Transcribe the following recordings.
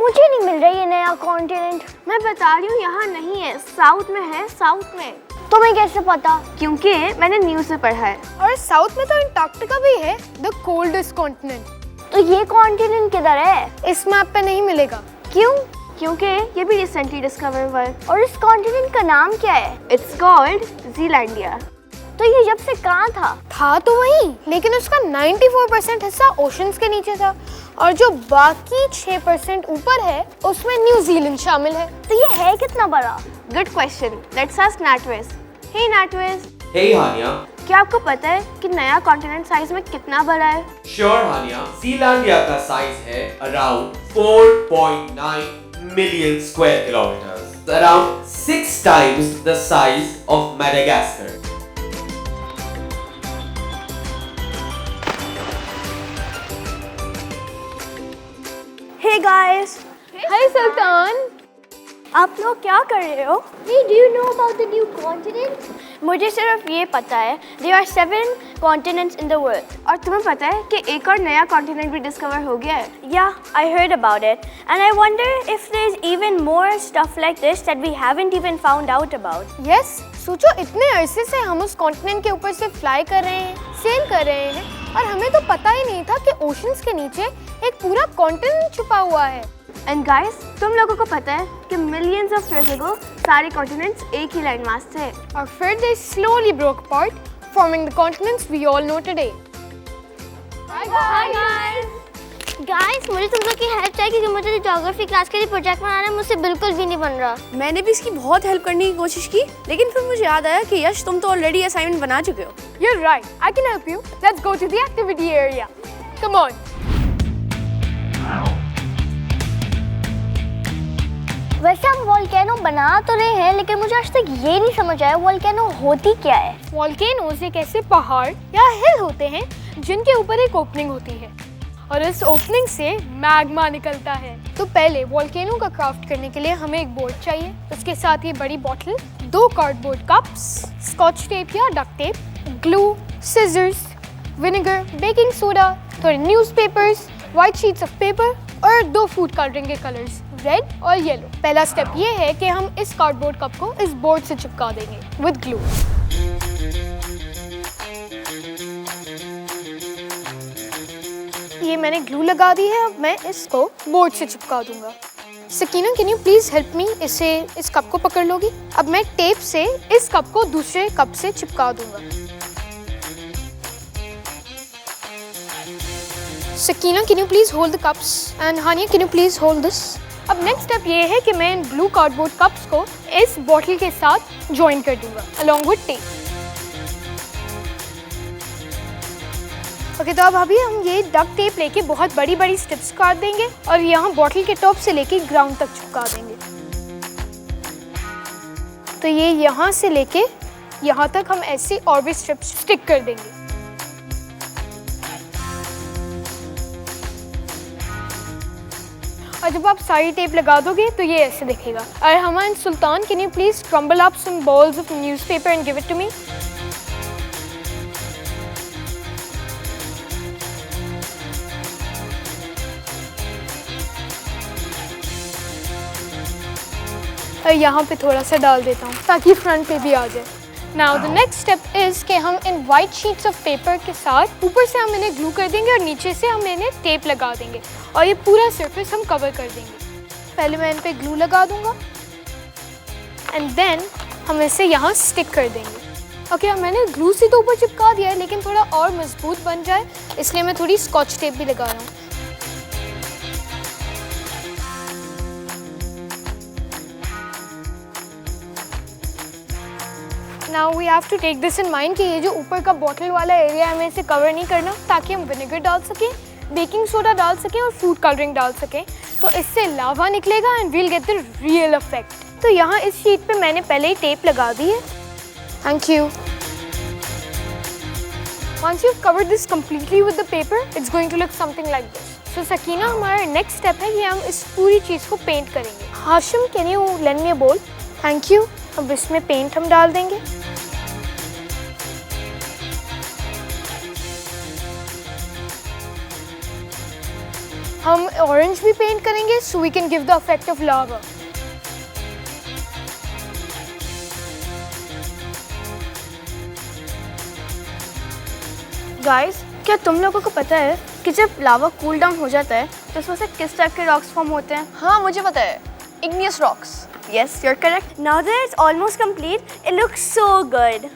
मुझे नहीं मिल रहा ये नया कॉन्टिनेंट। मैं बता रही हूँ यहाँ नहीं है, साउथ में है, साउथ में। तुम्हें कैसे पता? क्योंकि मैंने न्यूज़ में पढ़ा है। और साउथ में तो अंटार्कटिका भी है, द कोल्डेस्ट कॉन्टिनेंट। तो ये कॉन्टिनेंट किधर है? इस मैप पे नहीं मिलेगा। क्यों? क्योंकि ये भी रिसेंटली डिस्कवर हुआ है। और इस कॉन्टिनेंट का नाम क्या है? It's called Zealandia. तो ये जब से कहाँ था तो वही, लेकिन उसका 94% हिस्सा ओशंस के नीचे था और जो बाकी 6% ऊपर है उसमें न्यूजीलैंड शामिल है। तो ये है कितना बड़ा? गुड क्वेश्चन, लेट्स आस्क नाटविस। हे नाटविस, हे हानिया, क्या आपको पता है कि नया कॉन्टिनेंट साइज में कितना बड़ा है? श्योर हानिया, ज़ीलैंडिया का साइज है around 4.9 million square kilometres, around 6 times the size of Madagascar. Hey guys, हाय सुल्तान, आप लोग क्या कर रहे हो? Hey, do you know about the new continent? मुझे सिर्फ ये पता है there are 7 continents in the world. और तुम्हें पता है कि एक और नया कॉन्टिनेंट भी डिस्कवर हो गया है? Yeah, I heard about it, and I wonder if there's even more stuff like this that we haven't even found out about. Yes, सोचो इतने अरसे से हम उस कॉन्टिनेंट के ऊपर से फ्लाई कर रहे हैं, सेल कर रहे हैं और हमें तो पता ही नहीं था कि ओशंस के नीचे एक पूरा कॉन्टिनेंट छुपा हुआ है। एंड गाइस, तुम लोगों को पता है कि मिलियंस ऑफ ईयर्स अगो सारे कॉन्टिनेंट्स एक ही लैंड मास थे और फिर they slowly broke apart, forming the continents we all know today. Hi guys. Guys, मुझे तुम लोग की हेल्प चाहिए क्योंकि मुझे ज्योग्राफी क्लास के लिए प्रोजेक्ट बनाना है, मुझसे बिल्कुल भी नहीं बन रहा। मैंने भी इसकी बहुत हेल्प करने की कोशिश की, लेकिन फिर मुझे याद आया कि यश तुम तो ऑलरेडी असाइनमेंट बना चुके हो। You're right. I can help you. Let's go to the activity area. Come on. वैसे हम वोल्केनो बना तो रहे हैं, लेकिन मुझे आज तक ये नहीं समझ आया वोल्केनो होती क्या है। वॉल्केनोज एक ऐसे पहाड़ या हिल होते हैं जिनके ऊपर एक ओपनिंग होती है और इस ओपनिंग से मैग्मा निकलता है। तो पहले वॉल्केनो का क्राफ्ट करने के लिए हमें एक बोर्ड चाहिए, उसके साथ ये बड़ी bottle, 2 cardboard cups, scotch tape या duct tape, glue, scissors, vinegar, baking soda, थोड़े newspapers, white sheets of paper और 2 फूड कलरिंग के कलर्स, रेड और येलो। पहला स्टेप ये है कि हम इस कार्डबोर्ड कप को इस बोर्ड से चिपका देंगे विद ग्लू। ये मैंने ग्लू लगा दी है, अब मैं इसको बोर्ड से चिपका दूंगा। Sakina, can you please help me? इस कप को पकड़ लोगी? अब मैं टेप से इस कप को दूसरे कप से चिपका दूंगा। Sakina, can you please hold the cups? And Hania, can you please hold this? अब नेक्स्ट स्टेप ये है कि मैं इन ब्लू कार्डबोर्ड कप्स को इस बॉटल के साथ ज्वाइन कर दूंगा अलॉन्ग विद टेप। ओके, तो अब अभी हम ये डक्ट टेप लेके बहुत बड़ी बड़ी स्ट्रिप्स काट देंगे और यहाँ बॉटल के टॉप से लेके ग्राउंड तक चिपका देंगे। तो ये यहाँ से लेके यहाँ तक हम ऐसे और भी स्ट्रिप्स स्टिक कर देंगे। और जब आप सारी टेप लगा दोगे तो ये ऐसे दिखेगा। और हमारे Sultan, can you please crumble up some balls of newspaper and give it to me? और यहाँ पे थोड़ा सा डाल देता हूँ ताकि फ्रंट पे भी आ जाए। Now the next step is कि हम in white sheets of paper के साथ ऊपर से हम इन्हें ग्लू कर देंगे और नीचे से हम इन्हें टेप लगा देंगे और ये पूरा सरफेस हम कवर कर देंगे। पहले मैं इन पे ग्लू लगा दूंगा एंड देन हम इसे यहाँ स्टिक कर देंगे। ओके, अब मैंने ग्लू से तो ऊपर चिपका दिया है, लेकिन थोड़ा और मजबूत बन जाए इसलिए मैं थोड़ी स्कॉच टेप भी लगा रहा हूँ। Now we have to take this in mind कि ये जो ऊपर का बॉटल वाला एरिया हमें इसे कवर नहीं करना, ताकि हम विनेगर डाल सकें, बेकिंग सोडा डाल सकें और फूड कलरिंग डाल सकें, तो इससे लावा निकलेगा and we'll get the real effect. तो यहाँ इस शीट पे मैंने पहले ही टेप लगा दी है। Thank you. Once you've covered this completely with the paper, it's going to look something like this. So Sakina, हमारा नेक्स्ट स्टेप है कि हम इस पूरी चीज़ को पेंट करेंगे। Hashim, can you lend me a bowl? Thank you. अब इसमें पेंट हम डाल देंगे। हम ऑरेंज भी पेंट करेंगे so we can give the effect of lava. Guys, क्या तुम लोगों को पता है कि जब लावा कूल डाउन हो जाता है तो उसमें से किस टाइप के रॉक्स फॉर्म होते हैं? हाँ मुझे पता है, igneous rocks. Yes, you're correct. Now that it's almost complete, it looks so good.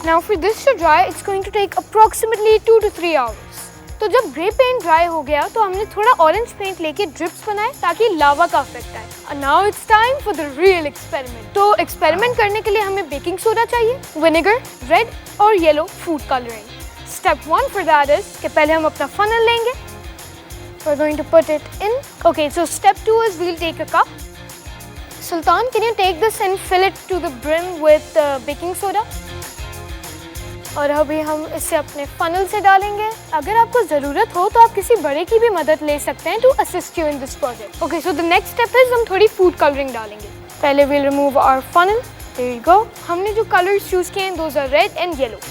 Now for this to dry, it's going to take approximately 2 to 3 hours. तो जब ग्रे पेंट ड्राई हो गया तो हमने थोड़ा ऑरेंज पेंट लेके drips बनाए ताकि लावा का इफेक्ट आए. And now it's time for the real experiment. तो एक्सपेरिमेंट करने के लिए हमें बेकिंग सोडा चाहिए, विनेगर, रेड और yellow food colouring. Step 1 for that is कि पहले हम अपना funnel लेंगे. We're going to put it in. Okay, so step 2 is we'll take a cup. Sultan, can you take this and fill it to the brim with baking soda? और अभी हम इसे अपने फनल से डालेंगे. अगर आपको ज़रूरत हो तो आप किसी बड़े की भी मदद ले सकते हैं to assist you in this project. Okay, so the next step is हम थोड़ी food coloring डालेंगे. पहले we'll remove our funnel. There you go. हमने जो colors choose किए हैं those are red and yellow.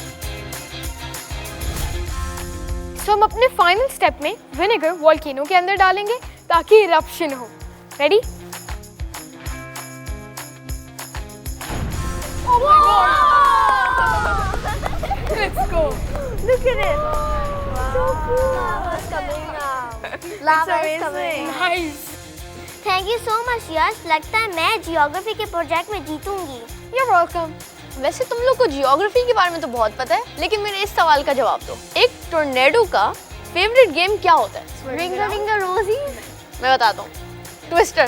So हम अपने final step में vinegar volcano के अंदर डालेंगे ताकि eruption हो. Ready? Let's go. Look at it. So cool. Lava's coming now. Lava is coming. Nice. Thank you so much, Yash. लगता है मैं जियोग्राफी के प्रोजेक्ट में जीतूंगी. You're welcome. वैसे तुम लोग को जियोग्राफी के बारे में तो बहुत पता है, लेकिन मेरे इस सवाल का जवाब दो. एक टोर्नेडो का फेवरेट गेम क्या होता है? Ringa ringa rosy. मैं बताता हूँ. Twister.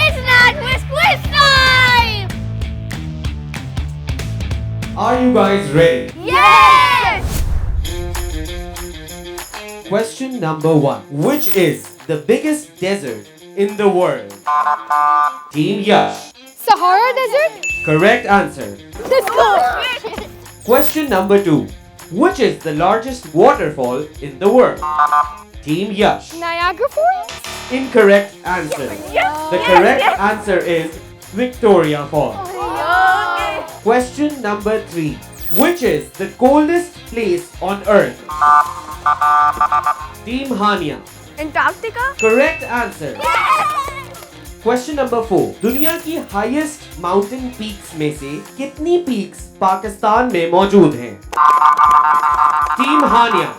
It's not quiz time. Are you guys ready? Yes. Question number 1. Which is the biggest desert in the world? Team Yash. Sahara Desert? Correct answer. Let's go. Question number 2. Which is the largest waterfall in the world? Team Yash. Niagara Falls? Incorrect answer. The correct answer is Victoria Falls. Question number 3. Which is the coldest place on earth? Team Hania. Antarctica? Correct answer. Question number 4. दुनिया की highest mountain peaks में से कितनी peaks Pakistan में मौजूद हैं? Team Hania.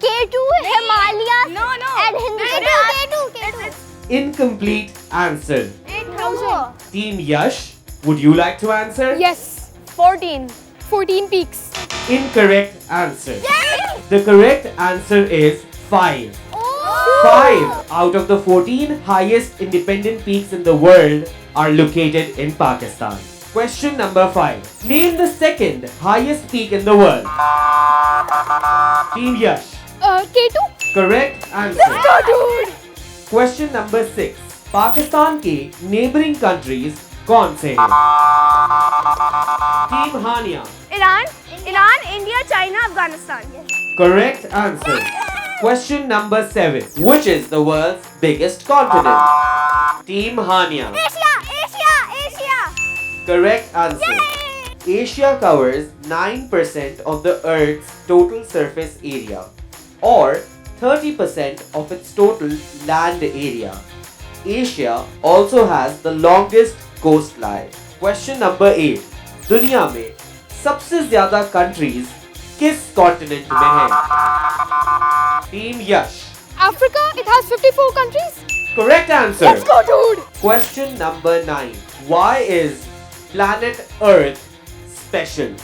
K2 Himalayas. No. And K2. Incomplete answer. 8,000. Team Yash, would you like to answer? Yes. 14 peaks. Incorrect answer. The correct answer is 5. 5 out of the 14 highest independent peaks in the world are located in Pakistan. Question number 5. Name the second highest peak in the world. Team Yash. K2? Correct answer. Let's go, dude. Question number 6. Pakistan के neighboring countries कौन से हैं? Team Hania. Iran, India, China, Afghanistan. Correct answer. Question number 7. Which is the world's biggest continent? Team Hania. Asia. Correct answer. Asia covers 9% of the Earth's total surface area, or 30% of its total land area. Asia also has the longest coastline. Question number 8. दुनिया में सबसे ज्यादा countries किस continent में हैं? Team Yash. Africa, it has 54 countries. Correct answer. Let's go, dude. Question number 9. Why is planet Earth special?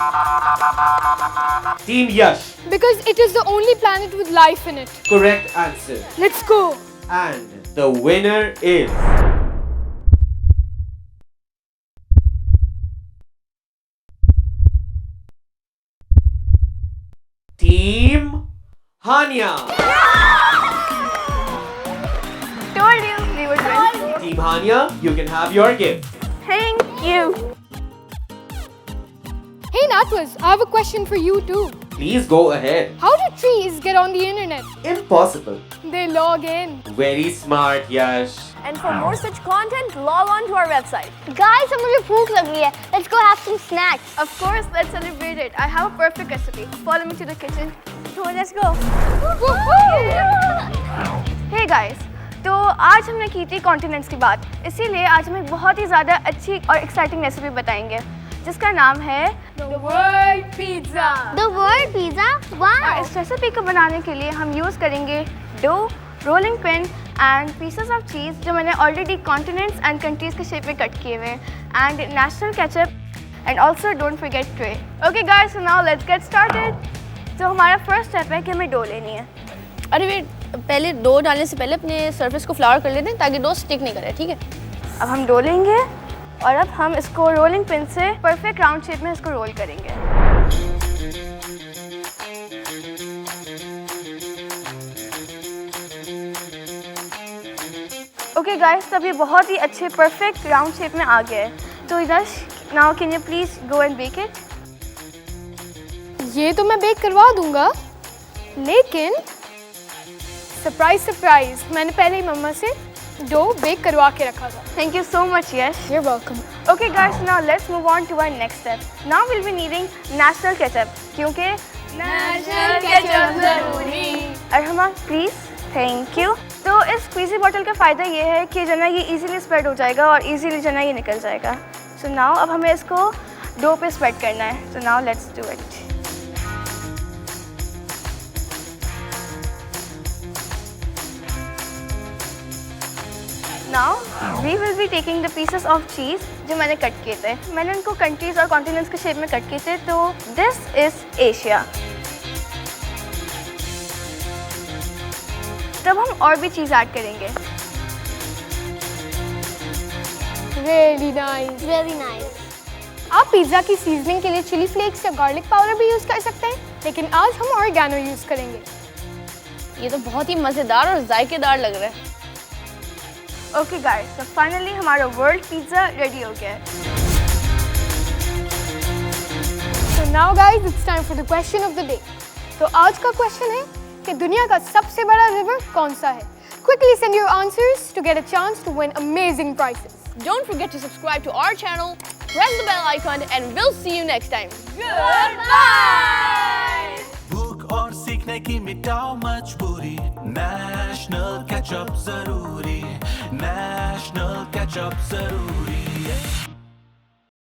Team Yash. Because it is the only planet with life in it. Correct answer. Let's go. And the winner is Team Hania. Told you we would win. Team Hania, you can have your gift. Thank you. Hey Natwas, I have a question for you too. Please go ahead. How do trees get on the internet? Impossible. They log in. Very smart, Yash. And for more such content, log on to our website. Guys, अब मुझे भूख लग रही है. Let's go have some snacks. Of course, let's celebrate it. I have a perfect recipe. Follow me to the kitchen. So let's go. Hey guys, तो आज हमने की थी कॉन्टिनेंट्स की बात, इसीलिए आज हम एक बहुत ही ज़्यादा अच्छी और एक्साइटिंग रेसिपी बताएंगे जिसका नाम है The world pizza. The word pizza? Wow. इस रेसिपी को बनाने के लिए हम यूज़ करेंगे dough, rolling pin and pieces of cheese जो मैंने ऑलरेडी कॉन्टिनेंट्स एंड कंट्रीज़ के शेप में कट किए हुए हैं and national ketchup and also don't forget tray. Okay guys, so now let's get started. तो हमारा फर्स्ट स्टेप है कि हमें डो लेनी है. अरे वेट, पहले डो डालने से पहले अपने सरफेस को फ्लावर कर लेते हैं ताकि डो स्टिक नहीं करे, ठीक है? अब हम डो लेंगे और अब हम इसको रोलिंग पिन से परफेक्ट राउंड शेप में इसको रोल करेंगे. ओके गाइस, तब ये बहुत ही अच्छे परफेक्ट राउंड शेप में आ गया है. तो Yash, now can you please go and bake it? ये तो मैं बेक करवा दूंगा, लेकिन सरप्राइज सरप्राइज, मैंने पहले ही मम्मा से डो बेक करवा के रखा था. Thank you so much Yash. You're welcome. Okay guys, now let's move on to our next step. Now we'll be needing national ketchup क्योंकि National ketchup ज़रूरी. अरहमा प्लीज, थैंक यू. तो इस स्क्वीजी बॉटल का फ़ायदा ये है कि जो ना ये इजीली स्प्रेड हो जाएगा और इजीली जो ना ये निकल जाएगा. सो नाउ अब हमें इसको डो पे स्प्रेड करना है. सो now let's do it. Now we will be taking the pieces of cheese जो मैंने कट किए थे. मैंने उनको कंट्रीज और कॉन्टिनेंट्स के शेप में कट किए थे. तो दिस इज एशिया. तब हम और भी चीज़ ऐड करेंगे. Really nice. Really nice. आप पिज़्ज़ा की सीजनिंग के लिए चिली फ्लेक्स या गार्लिक पाउडर भी यूज़ कर सकते हैं, लेकिन आज हम ऑर्गेनो यूज़ करेंगे. ये तो बहुत ही मज़ेदार और जायकेदार लग रहा है. ओके गाइस, तो फाइनली हमारा वर्ल्ड पिज़्ज़ा रेडी हो गया है. So now guys, it's time for the question of the day. तो आज का क्वेश्चन है कि दुनिया का सबसे बड़ा रिवर कौन सा है? Quickly send your answers to get a chance to win amazing prizes. Don't forget to subscribe to our channel, press the bell icon, and we'll see you next time. भूख और सीखने की मिटाओ मजबूरी. नेशनल केचप जरूरी. National ketchup जरूरी.